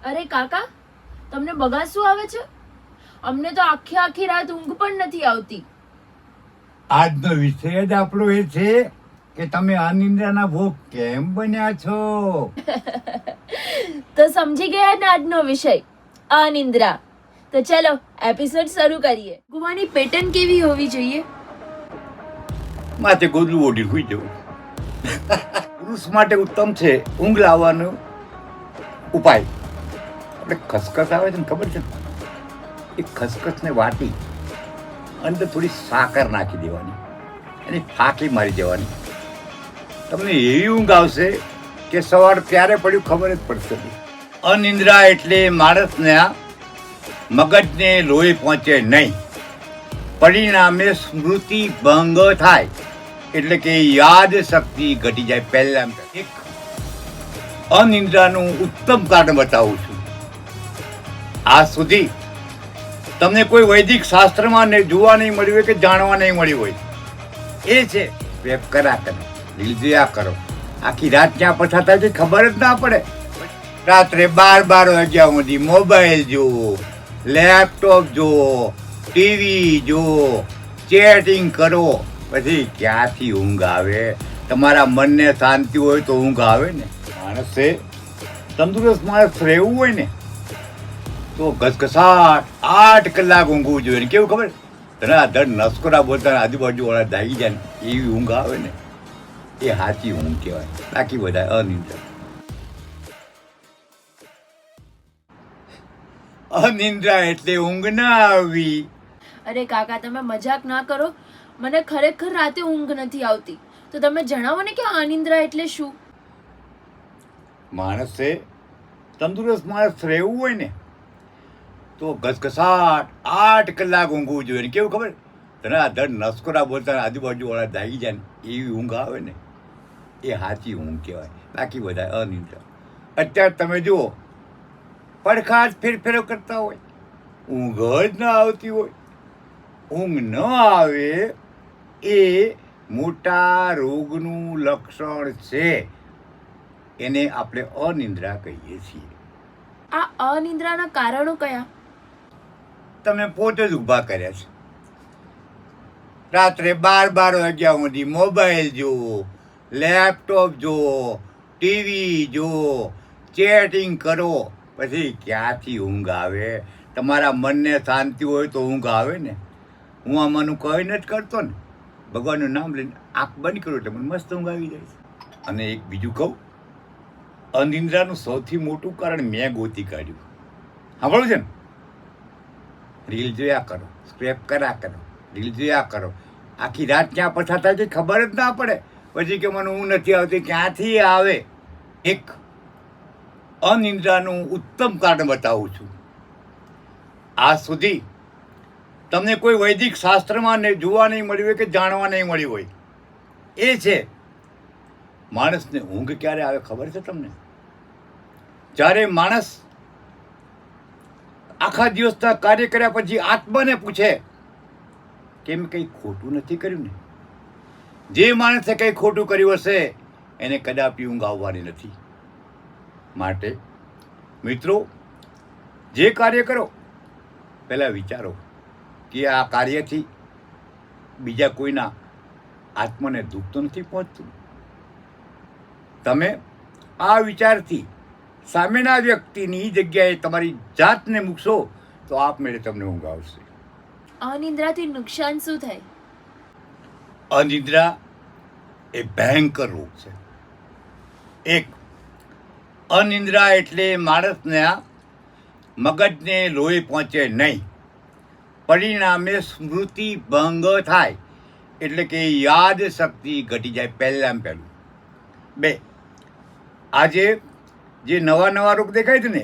અરે કાકા, તમને બગાસું આવે છે? અમને તો આખી રાત ઊંઘ પણ નથી આવતી. આજનો વિષય જ આપણો એ છે કે તમે અનિદ્રાના ભોગ કેમ બન્યા છો. તો સમજી ગયા ને આજનો વિષય અનિદ્રા. તો ચલો એપિસોડ શરૂ કરીએ. ગુવાની પેટર્ન કેવી હોવી જોઈએ? માથે ગોદડું ઓઢી સુઈ જવું. પુરુષ માટે ઉત્તમ છે ઊંઘ લાવવાનો ઉપાય. આપણે ખસખસ આવે છે ને, ખબર છે? એ ખસખસને વાટી અંદર થોડી સાકર નાખી દેવાની, એની ફાંકી મારી દેવાની. તમને એવી ઊંઘ આવશે કે સવાર ક્યારે પડ્યું ખબર જ પડશે નહીં. અનિદ્રા એટલે માણસના મગજને લોહી પહોંચે નહીં, પરિણામે સ્મૃતિ ભંગ થાય, એટલે કે યાદ શક્તિ ઘટી જાય. પહેલા એક અનિદ્રાનું ઉત્તમ કારણ બતાવું છું. આજ સુધી તમને કોઈ વૈદિક શાસ્ત્રમાં જોવા નહીં મળ્યું હોય કે જાણવા નહીં મળ્યું હોય. એ છે વેપ કર્યા કરો, રીલ જોયા કરો. આખી રાત ક્યાં પસાર થાય છે ખબર જ ના પડે. રાત્રે 12 વાગ્યા સુધી મોબાઈલ જુઓ, લેપટોપ જુઓ, ટીવી જુઓ, ચેટિંગ કરો. પછી ક્યાંથી ઊંઘ આવે? તમારા મનને શાંતિ હોય તો ઊંઘ આવે ને. માણસે તંદુરસ્ત માણસ રહેવું હોય ને તો ઘસઘસાટ 8 કલાક ઊંઘવું જોઈએ. કેવું ખબર? ધડ નસકોરા બોલતા આજુબાજુ વાળા જાગી જાય ને એવી ઊંઘ આવે ને, એ સાચી ઊંઘ કહેવાય. બાકી બધા અનિદ્રા. અનિદ્રા એટલે ઊંઘ ના આવી. અરે કાકા, તમે મજાક ના કરો. મને ખરેખર રાતે ઊંઘ નથી આવતી. તો તમે જણાવો ને કે અનિદ્રા એટલે શું? માણસે તંદુરસ્ત માણસ રહેવું હોય ને તો ઘસઘસાટ 8 કલાક ઊંઘવું જોઈએ. કેવું ખબર? ધડ નસકોરા બોલતા આજુબાજુ વાળા જાગી જાય ને એવી ઊંઘ આવે ને, એ સાચી ઊંઘ કહેવાય. બાકી બધા અનિદ્રા. અત્યારે તમે જુઓ, પડખા જ ફેરફેરો કરતા હોય, ઊંઘ જ ના આવતી હોય. ઊંઘ ન આવે એ મોટા રોગનું લક્ષણ છે. એને આપણે અનિદ્રા કહીએ છીએ. આ અનિદ્રાના કારણો કયા? તમે પોતે જ ઊભા કર્યા છે. રાત્રે 12 વાગ્યા સુધી મોબાઈલ જુઓ, લેપટોપ જુઓ, ટીવી જુઓ, ચેટિંગ કરો. પછી ક્યાંથી ઊંઘ આવે? તમારા મનને શાંતિ હોય તો ઊંઘ આવે ને. હું આમાંનું કહી નથી કરતો ને, ભગવાનનું નામ લઈને આંખ બંધ કરું એટલે મને મસ્ત ઊંઘ આવી જાય છે. અને એક બીજું કહું, અનિદ્રાનું સૌથી મોટું કારણ મેં ગોતી કાઢ્યું. સાંભળ્યું છે ને? રીલ જોયા કરો, સ્ક્રેપ કર્યા કરો, રીલ જોયા કરો. આખી રાત ક્યાં પસાર થાય છે ખબર જ ના પડે. પછી કે મને ઊંઘ નથી આવતી, ક્યાંથી આવે? એક અનિદ્રાનું ઉત્તમ કારણ બતાવું છું. આજ સુધી તમને કોઈ વૈદિક શાસ્ત્રમાં જોવા નહીં મળ્યું હોય કે જાણવા નહીં મળ્યું હોય. એ છે માણસને ઊંઘ ક્યારે આવે ખબર છે તમને? જ્યારે માણસ આખા દિવસના કાર્ય કર્યા પછી આત્માને પૂછે કે મેં કંઈ ખોટું નથી કર્યું ને. જે માણસે કંઈ ખોટું કર્યું હશે એને કદાપી ઊંઘ આવવાની નથી. માટે મિત્રો, જે કાર્ય કરો પહેલાં વિચારો કે આ કાર્યથી બીજા કોઈના આત્માને દુઃખ તો નથી પહોંચતું. તમે આ વિચારથી સામેના વ્યક્તિની જગ્યાએ તમારી જાતને મૂકશો તો આપમેળે તમને ઊંઘ આવશે. અનિદ્રાથી નુકસાન શું થાય? અનિદ્રા એ ભયંકર રોગ છે. એક અનિદ્રા એટલે માણસના મગજને લોહી પહોંચે નહીં, પરિણામે સ્મૃતિ ભંગ થાય, એટલે કે યાદ શક્તિ ઘટી જાય. પહેલાં પહેલું. 2, આજે જે નવા રોગ દેખાય છે ને,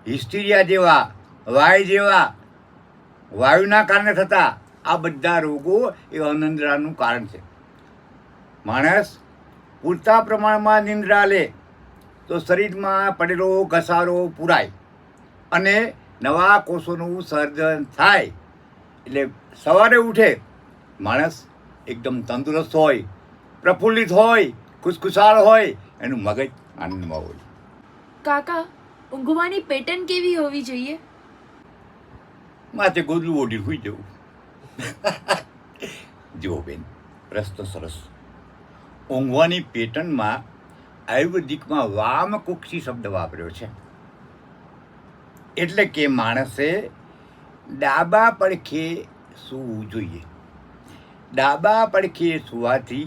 હિસ્ટીરિયા જેવા, વાય જેવા, વાયુના કારણે થતા આ બધા રોગો એ અનિદ્રાનું કારણ છે. માણસ પૂરતા પ્રમાણમાં નિંદ્રા લે તો શરીરમાં પડેલો ઘસારો પૂરાય અને નવા કોષોનું સર્જન થાય. એટલે સવારે ઉઠે માણસ એકદમ તંદુરસ્ત હોય, પ્રફુલ્લિત હોય, ખુશખુશાલ હોય, એનું મગજ આનંદમાં હોય. કાકા, ઊંઘવાની પેટર્ન કેવી હોવી જોઈએ? માથે ગોદલું ઓઢી સુઈ જવું. જુઓ બેન, પ્રશ્ન સરસ. ઊંઘવાની પેટર્નમાં આયુર્વેદિકમાં વામકુક્ષી શબ્દ વાપર્યો છે. એટલે કે માણસે ડાબા પડખે સૂવું જોઈએ. ડાબા પડખે સૂવાથી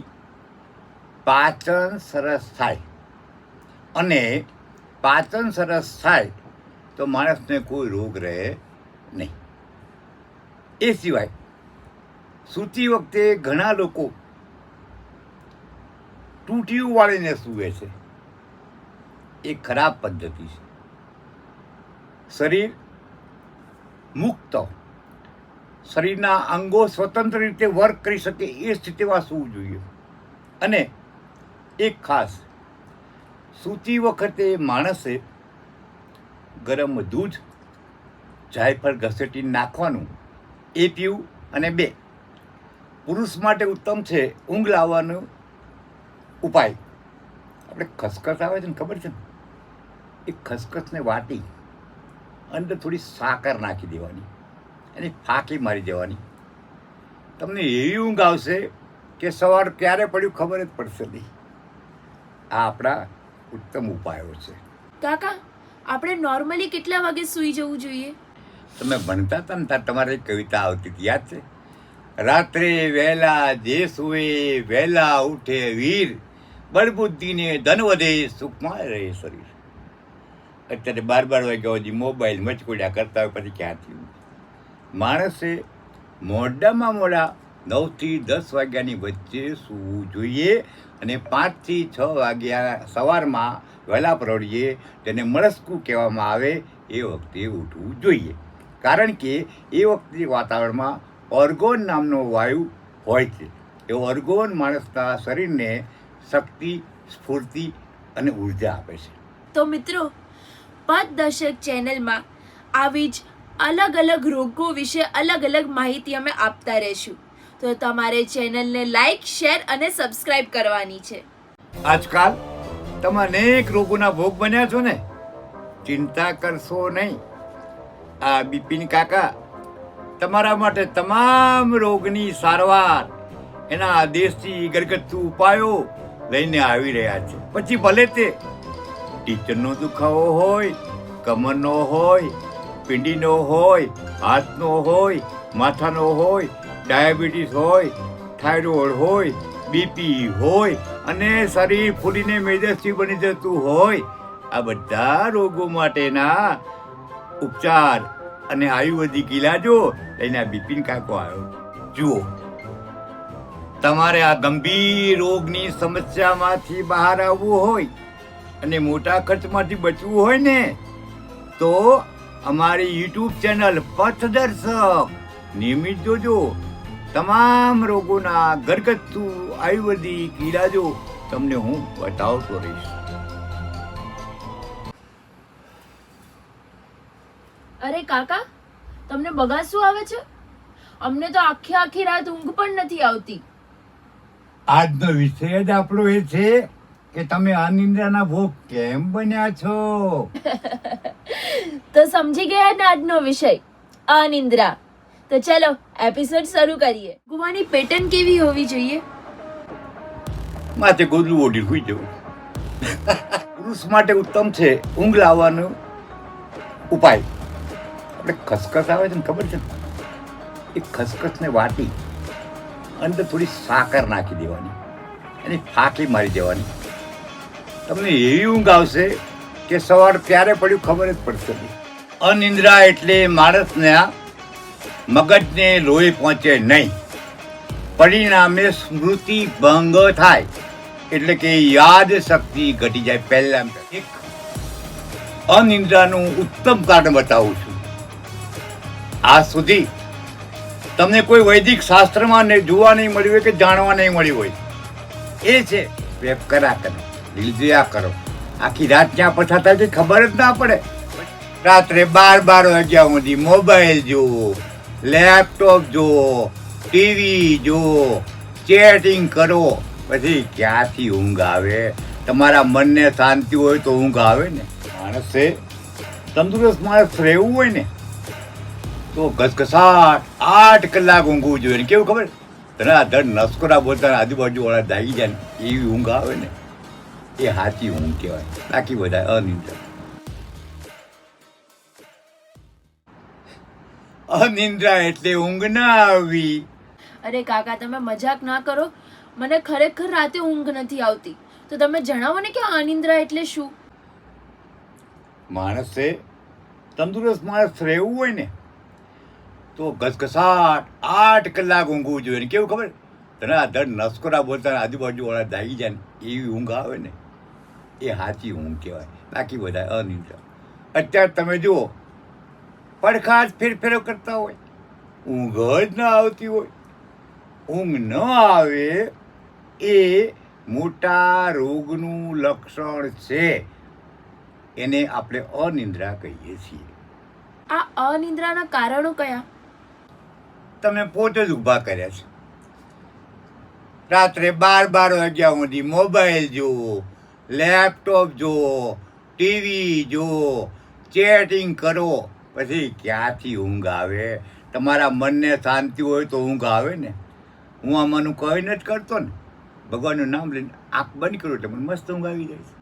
પાચન સરસ થાય, અને પાચન સરસ થાય તો માણસને કોઈ રોગ રહે નહીં. એ સિવાય સૂતી વખતે ઘણા લોકો ટૂંટિયું વાળીને સૂવે છે. એ ખરાબ પદ્ધતિ છે. શરીર મુક્ત, શરીરના અંગો સ્વતંત્ર રીતે વર્ક કરી શકે એ સ્થિતિમાં સૂવું જોઈએ. અને એક ખાસ, સૂતી વખતે માણસે ગરમ દૂધ જાયફળ ઘસેટીને નાખવાનું, એ પીવું. અને 2, પુરુષ માટે ઉત્તમ છે ઊંઘ લાવવાનો ઉપાય. આપણે ખસખસ આવે છે ને, ખબર છે ને? એ ખસખસને વાટી અંદર થોડી સાકર નાખી દેવાની અને ફાંકી મારી દેવાની. તમને એવી ઊંઘ આવશે કે સવાર ક્યારે પડ્યું ખબર જ પડશે નહીં. આ આપણા ઉત્તમ ઉપાયો છે. કાકા, આપણે નોર્મલી કેટલા વાગે સૂઈ જવું જોઈએ? તમે ભણતા હતા ને ત્યારે તમારે એક કવિતા આવતી હતી, યાદ છે? રાત્રે વહેલા જે સૂવે વહેલા ઉઠે વીર, બળબુદ્ધિને ધન વધે સુખમાં રહે શરીર. અત્યારે 12 વાગ્યા સુધી મોબાઈલ મચકોડ્યા કરતા હોય, પછી ક્યાંથી માણસે મોડામાં મોડા 9 થી 10 વાગ્યાની વચ્ચે સૂવું જોઈએ. અને 5 થી 6 વાગ્યા સવારમાં વહેલા પરોઢીએ, તેને મળસ્કું કહેવામાં આવે, એ વખતે ઉઠવું જોઈએ. કારણ કે એ વખતે વાતાવરણમાં ઓર્ગોન નામનો વાયુ હોય છે. એ ઓર્ગોન માણસના શરીરને શક્તિ, સ્ફૂર્તિ અને ઉર્જા આપે છે. તો મિત્રો, પથદર્શક ચેનલમાં આવી જ અલગ અલગ રોગો વિશે અલગ અલગ માહિતી અમે આપતા રહીશું. તો તમારે ચેનલને લાઈક, શેર અને સબસ્ક્રાઇબ કરવાની છે. આજકાલ તમે અનેક રોગોના ભોગ બન્યા છો ને, ચિંતા કરશો નહીં. આ બિપિન કાકા તમારા માટે તમામ રોગની સારવાર, એના દેશી ઘરગથ્થુ ઉપાયો લઈને આવી રહ્યા છે. પછી ભલે તે ટીચરનો દુખાવો હોય, કમરનો હોય, પીંડીનો હોય, હાથનો હોય, માથાનો હોય, ડાયાબિટીસ હોય, થાઇરોઇડ હોય, બીપી હોય, અને શરીર ફૂલીને મેદસ્વી બની જતું હોય, આ બધા રોગો માટેના ઉપચાર અને આયુર્વેદિક ઇલાજો લઈને બિપિન કાકો આવ્યો. જુઓ, તમારે આ ગંભીર રોગની સમસ્યામાંથી બહાર આવવું હોય અને મોટા ખર્ચમાંથી બચવું હોય ને, તો અમારી યુટ્યુબ ચેનલ પથદર્શક નિયમિત જોજો. તમામ રોગોના ઘરગથ્થુ આયુર્વેદિક ઇલાજો તમને હું બતાવતો રહીશ. અરે કાકા, તમને બગાસું આવે છે? અમને તો આખી રાત ઊંઘ પણ નથી આવતી. આજનો વિષય જ આપણો એ છે કે તમે અનિદ્રાના ભોગ કેમ બન્યા છો. તો સમજી ગયા ને આજનો વિષય, અનિદ્રા. તો ચલો એપિસોડ શરૂ કરીએ. ઊંઘવાની પેટર્ન કેવી હોવી જોઈએ? માથે ગોદલું ઓઢી સુઈ જવું. પુરુષ માટે ઉત્તમ છે ઊંઘ લાવવાનો ઉપાય. આપણે ખસખસ આવે છે ને, ખબર છે ને? એ ખસખસને વાટી અંદર થોડી સાકર નાખી દેવાની અને ફાંકી મારી દેવાની. તમને એવી ઊંઘ આવશે કે સવાર ક્યારે પડ્યું ખબર જ પડશે નહીં. અનિદ્રા એટલે માણસના મગજને લોહી પહોંચે નહીં, પરિણામે સ્મૃતિ ભંગ થાય, એટલે કે યાદ શક્તિ ઘટી જાય. પહેલા એક અનિદ્રાનું ઉત્તમ કારણ બતાવું છું. આજ સુધી તમને કોઈ વૈદિક શાસ્ત્રમાં જોવા નહીં મળ્યું હોય કે જાણવા નહીં મળ્યું હોય, એ છે વેપ કર્યા કરો, રીલ જોયા કરો. આખી રાત ક્યાં પસાર થાય છે ખબર જ ના પડે. રાત્રે 12 વાગ્યા સુધી મોબાઈલ જુઓ, લેપટોપ જુઓ, ટીવી જુઓ, ચેટિંગ કરો, પછી ક્યાંથી ઊંઘ આવે? તમારા મનને શાંતિ હોય તો ઊંઘ આવે ને. માણસે તંદુરસ્ત માણસ રહેવું હોય ને તો ઘસઘસાટ 8 કલાક ઊંઘવું જોઈએ. કેવું ખબર? તને આ ધડ નસકોરા બોલતા આજુબાજુ વાળા જાગી જાય ને એવી ઊંઘ આવે ને એ સાચી ઊંઘ કહેવાય. બાકી બધા અનિંદ્રા. અનિંદ્રા એટલે ઊંઘ ના આવી. અરે કાકા, તમે મજાક ના કરો. મને ખરેખર રાતે ઊંઘ નથી આવતી. તો તમે જણાવો ને કે અનિંદ્રા એટલે શું? માણસે તંદુરસ્ત માણસ રહેવું હોય ને તો ઘસઘસાટ 8 કલાક ઊંઘવું જોઈએ. કેવું ખબર? તને આ ધડ નસકોરા બોલતા આજુબાજુ વાળા જાગી જાય ને એવી ઊંઘ આવે ને એ સાચી ઊંઘ કહેવાય. બાકી બધા અનિંદ્રા. અત્યારે તમે જુઓ, પડખા જ ફેરફેરો કરતા હોય, ઊંઘ જ ના આવતી હોય. ઊંઘ ન આવે એ મોટા રોગનું લક્ષણ છે. એને આપણે અનિંદ્રા કહીએ છીએ. આ અનિંદ્રાના કારણો કયા? તમે પોતે જ ઊભા કર્યા છે. રાત્રે 12 વાગ્યા સુધી મોબાઈલ જુઓ, લેપટોપ જુઓ, ટીવી જુઓ, ચેટિંગ કરો, પછી ક્યાંથી ઊંઘ આવે? તમારા મનને શાંતિ હોય તો ઊંઘ આવે ને. હું આમાંનું કહીને જ કરતો ને, ભગવાનનું નામ લઈને આંખ બંધ કરું એટલે મને મસ્ત ઊંઘ આવી જાય છે.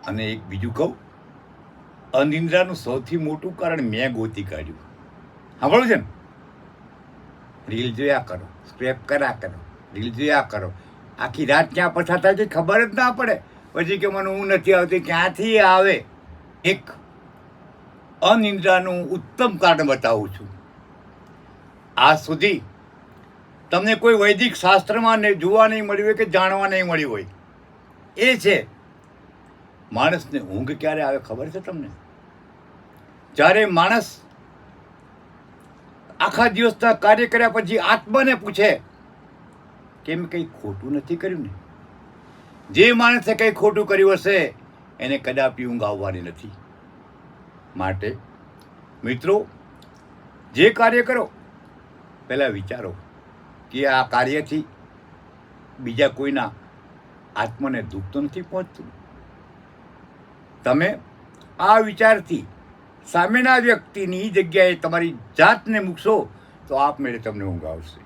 અને એક બીજું કહું, અનિંદ્રાનું સૌથી મોટું કારણ મેં ગોતી કાઢ્યું. સાંભળ્યું છે ને? રીલ જોયા કરો, સ્ક્રેપ કર્યા કરો, રીલ જોયા કરો, આખી રાત ક્યાં પસાર થાય છે ખબર જ ના પડે. પછી કે મને ઊંઘ નથી આવતી, ક્યાંથી આવે? એક અનિંદ્રાનું ઉત્તમ કારણ બતાવું છું. આજ સુધી તમને કોઈ વૈદિક શાસ્ત્રમાં જોવા નહીં મળ્યું હોય કે જાણવા નહીં મળ્યું હોય. એ છે માણસને ઊંઘ ક્યારે આવે ખબર છે તમને? જ્યારે માણસ આખા દિવસના કાર્ય કર્યા પછી આત્માને પૂછે કે મેં કંઈ ખોટું નથી કર્યું ને. જે માણસે કંઈ ખોટું કર્યું હશે એને કદાપી ઊંઘ આવવાની નથી. માટે મિત્રો, જે કાર્ય કરો પહેલાં વિચારો કે આ કાર્યથી બીજા કોઈના આત્માને દુઃખ તો નથી પહોંચતું. તમે આ વિચારથી સામેના વ્યક્તિની જગ્યાએ તમારી જાતને મૂકશો તો આપમેળે તમને ઊંઘ આવશે.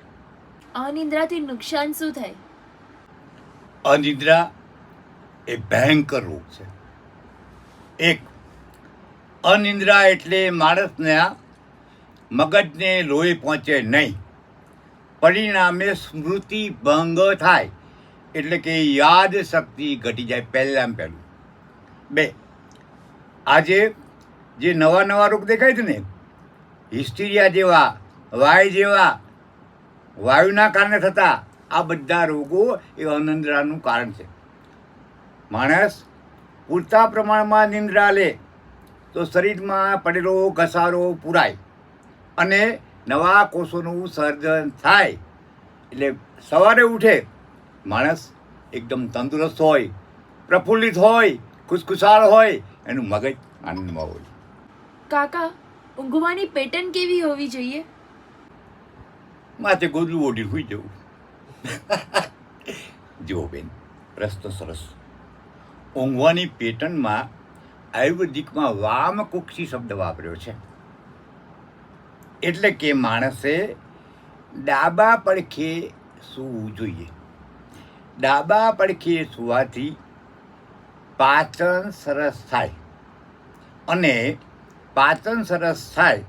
અનિંદ્રાથી નુકસાન શું થાય? અનિદ્રા એ ભયંકર રોગ છે. એક અનિદ્રા એટલે માણસના મગજને લોહી પહોંચે નહીં, પરિણામે સ્મૃતિ ભંગ થાય, એટલે કે યાદ શક્તિ ઘટી જાય. પહેલાં પહેલું. 2, આજે જે નવા રોગ દેખાય છે ને, હિસ્ટીરિયા જેવા, વાય જેવા, વાયુના કારણે થતા આ બધા રોગો એ અનિદ્રાનું કારણ છે. માણસ પૂરતા પ્રમાણમાં નિંદ્રા લે તો શરીરમાં પડેલો ઘસારો પૂરાય અને નવા કોષોનું સર્જન થાય. એટલે સવારે ઉઠે માણસ એકદમ તંદુરસ્ત હોય, પ્રફુલ્લિત હોય, ખુશખુશાલ હોય, એનું મગજ આનંદમાં હોય. કાકા, ઊંઘવાની પેટર્ન કેવી હોવી જોઈએ? માથે ગોદલું ઓઢી હોઈ જવું. જુઓ બેન, પ્રશ્ન સરસ. ઊંઘવાની પેટર્નમાં આયુર્વેદિકમાં વામકુક્ષી શબ્દ વાપર્યો છે. એટલે કે માણસે ડાબા પડખે સૂવું જોઈએ. ડાબા પડખે સૂવાથી પાચન સરસ થાય, અને પાચન સરસ થાય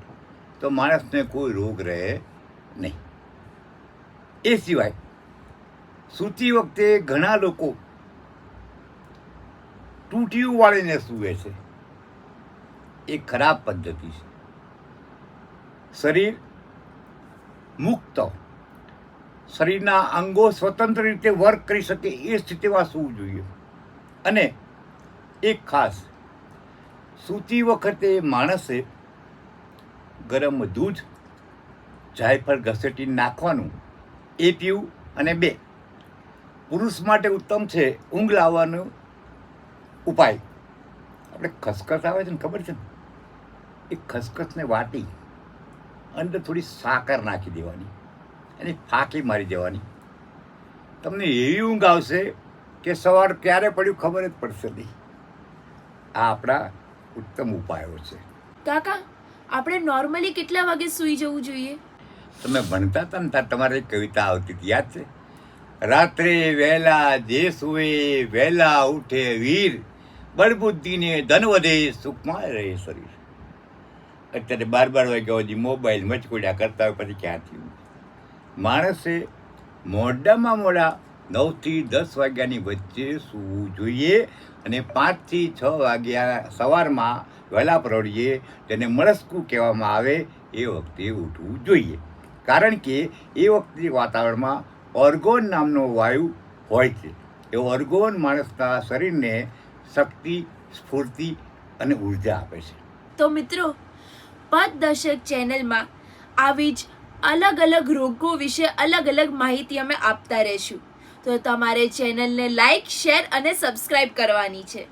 તો માણસને કોઈ રોગ રહે નહીં. એ સિવાય સૂતી વખતે ઘણા લોકો ટૂંટિયું વાળીને સૂવે છે. એ ખરાબ પદ્ધતિ છે. શરીર મુક્ત, શરીરના અંગો સ્વતંત્ર રીતે વર્ક કરી શકે એ સ્થિતિમાં સૂવું જોઈએ. અને એક ખાસ, સૂતી વખતે માણસે ગરમ દૂધ, જાયફળ ઘસેટી નાખવાનું, એ પીવું. અને 2, પુરુષ માટે ઉત્તમ છે ઊંઘ લાવવાનો ઉપાય. આપણે ખસખસ આવે છે ને, ખબર છે ને? એ ખસખસને વાટી અંદર થોડી સાકર નાખી દેવાની અને ફાંકી મારી દેવાની. તમને એવી ઊંઘ આવશે કે સવાર ક્યારે પડ્યું ખબર જ પડશે નહીં. આ આપણા ઉત્તમ ઉપાયો છે. કાકા આપણે નોર્મલી કેટલા વાગે સૂઈ જવું જોઈએ? તમે ભણતા હતા ને ત્યારે તમારે એક કવિતા આવતી હતી, યાદ છે? રાત્રે વહેલા જે સૂવે વહેલા ઉઠે વીર, બળબુદ્ધિને ધન વધે સુખમાં રહે શરીર. અત્યારે 12 વાગ્યા સુધી મોબાઈલ મચકોડ્યા કરતા હોય, પછી ક્યાંથી ઊંઘ? માણસે મોડામાં મોડા 9 થી 10 વાગ્યાની વચ્ચે સૂવું જોઈએ અને 5 થી 6 વાગ્યા સવારમાં વહેલા પરોળીએ, જેને મળસ્કું કહેવામાં આવે, એ વખતે ઉઠવું જોઈએ. કારણ કે એ વખતે વાતાવરણમાં ઓર્ગોન નામનો વાયુ હોય છે. એ ઓર્ગોન માણસના શરીરને શક્તિ, સ્ફૂર્તિ અને ઉર્જા આપે છે. તો મિત્રો, પથદર્શક ચેનલમાં આવી જ અલગ અલગ રોગો વિશે અલગ અલગ માહિતી અમે આપતા રહીશું. તો તમારે ચેનલને લાઈક, શેર અને સબસ્ક્રાઈબ કરવાની છે.